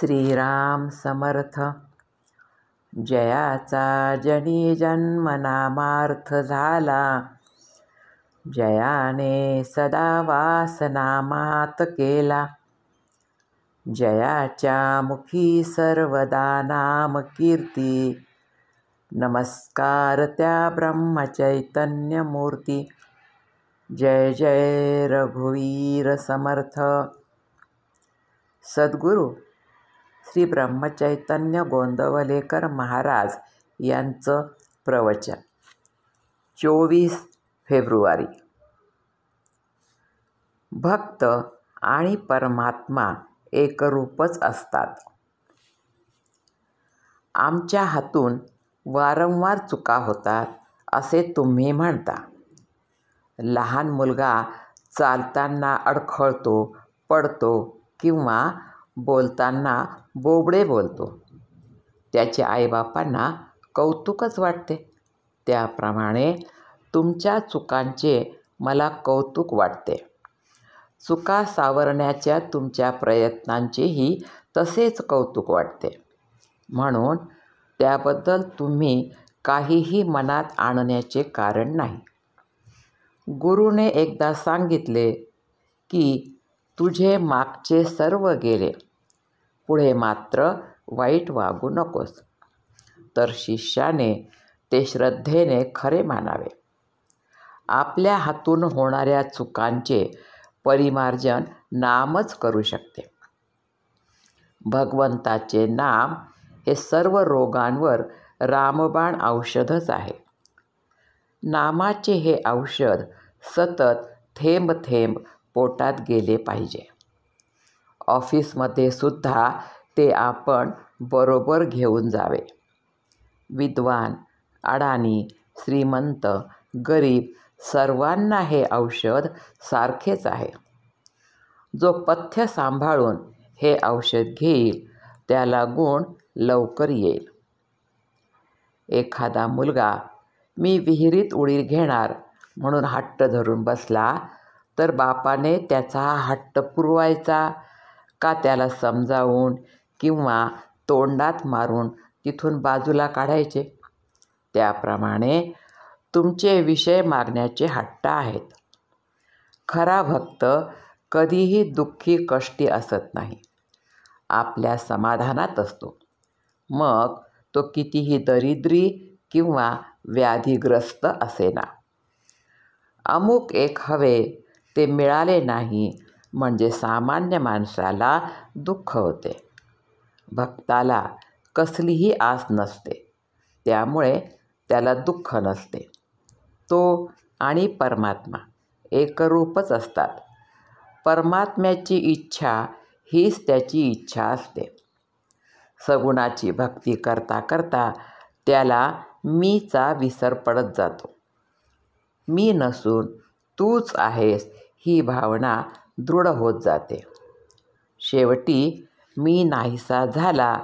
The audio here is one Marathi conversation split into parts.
श्रीराम समर्थ. जयाचा जनी जन्म नामार्थ झाला, जयाने सदा वास नामात केला. जयाच्या मुखी सर्वदा नाम कीर्ती, नमस्कार त्या ब्रह्मचैतन्य मूर्ती. जय जय रघुवीर समर्थ. सद्गुरू श्री ब्रह्मचैतन्य गोंदवलेकर महाराज यांचं प्रवचन 24 फेब्रुवारी. भक्त आणि परमात्मा एकरूपच असतात. आमच्या हातून वारंवार चुका होतात असे तुम्ही म्हणता. लहान मुलगा चालताना अडखळतो, पडतो किंवा बोलताना बोबडे बोलतो. त्याच्या आईबापांना कौतुकच वाटते. त्याप्रमाणे तुमच्या चुकांचे मला कौतुक वाटते. चुका सावरण्याच्या तुमच्या प्रयत्नांचेही तसेच कौतुक वाटते. म्हणून त्याबद्दल तुम्ही काहीही मनात आणण्याचे कारण नाही. गुरुने एकदा सांगितले की तुझे मागचे सर्व गेले, पुढे मात्र वाईट वागू नकोस. तर शिष्याने ते श्रद्धेने खरे मानावे. आपल्या हातून होणाऱ्या चुकांचे परिमार्जन नामच करू शकते. भगवंताचे नाम हे सर्व रोगांवर रामबाण औषधच आहे. नामाचे हे औषध सतत थेंब थेंब पोटात गेले पाहिजे. ऑफिसमध्ये सुद्धा ते आपण बरोबर घेऊन जावे. विद्वान, अडाणी, श्रीमंत, गरीब सर्वांना हे औषध सारखेच आहे. जो पथ्य सांभाळून हे औषध घेईल त्याला गुण लवकर येईल. एखादा मुलगा मी विहिरीत उडी घेणार म्हणून हट्ट धरून बसला तर बापाने त्याचा हट्ट पुरवायचा का त्याला समजावून किंवा तोंडात मारून तिथून बाजूला काढायचे? त्याप्रमाणे तुमचे विषय मागण्याचे हट्ट आहेत. खरा भक्त कधीही दुःखी कष्टी असत नाही. आपल्या समाधानात असतो. मग तो कितीही दरिद्री किंवा व्याधीग्रस्त असेना. अमुक एक हवे ते मिळाले नाही म्हणजे सामान्य माणसाला दुःख होते. भक्ताला कसलीही आस नसते, त्यामुळे त्याला दुःख नसते. तो आणि परमात्मा एकरूपच असतात. परमात्म्याची इच्छा हीच त्याची इच्छा असते. सगुणाची भक्ती करता करता त्याला मीचा विसर पडत जातो. मी नसून तूच आहेस ही भावना दृढ होत जाते. शेवटी मी नाहीसा झाला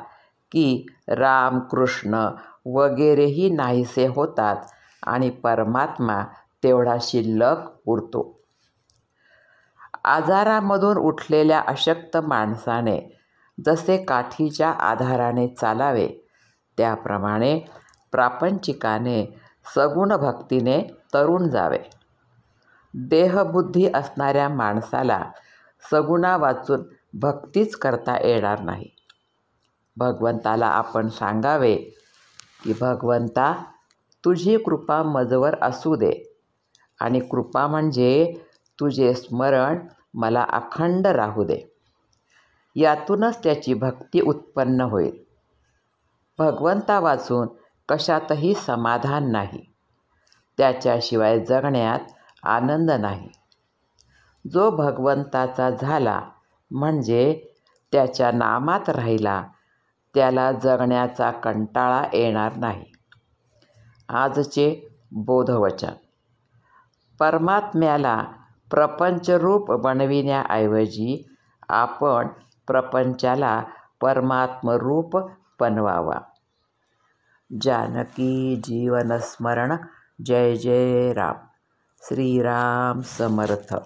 की राम, कृष्ण वगैरेही नाहीसे होतात आणि परमात्मा तेवढा शिल्लक उरतो. आजारामधून उठलेल्या अशक्त माणसाने जसे काठीच्या आधाराने चालावे, त्याप्रमाणे प्रापंचिकाने सगुण भक्तीने तरुण जावे. देहबुद्धी असणाऱ्या माणसाला सगुणा वाचून भक्तीच करता येणार नाही. भगवंताला आपण सांगावे की भगवंता, तुझी कृपा मजवर असू दे. आणि कृपा म्हणजे तुझे स्मरण मला अखंड राहू दे. यातूनच त्याची भक्ती उत्पन्न होईल. भगवंता वाचून कशातही समाधान नाही. त्याच्याशिवाय जगण्यात आनंद नाही. जो भगवंताचा झाला म्हणजे त्याच्या नामात राहिला, त्याला जगण्याचा कंटाळा येणार नाही. आजचे बोधवचन. परमात्म्याला प्रपंचरूप बनविण्याऐवजी आपण प्रपंचाला परमात्मरूप बनवावा. जानकी जीवन स्मरण. जय जय राम. श्रीराम समर्थ.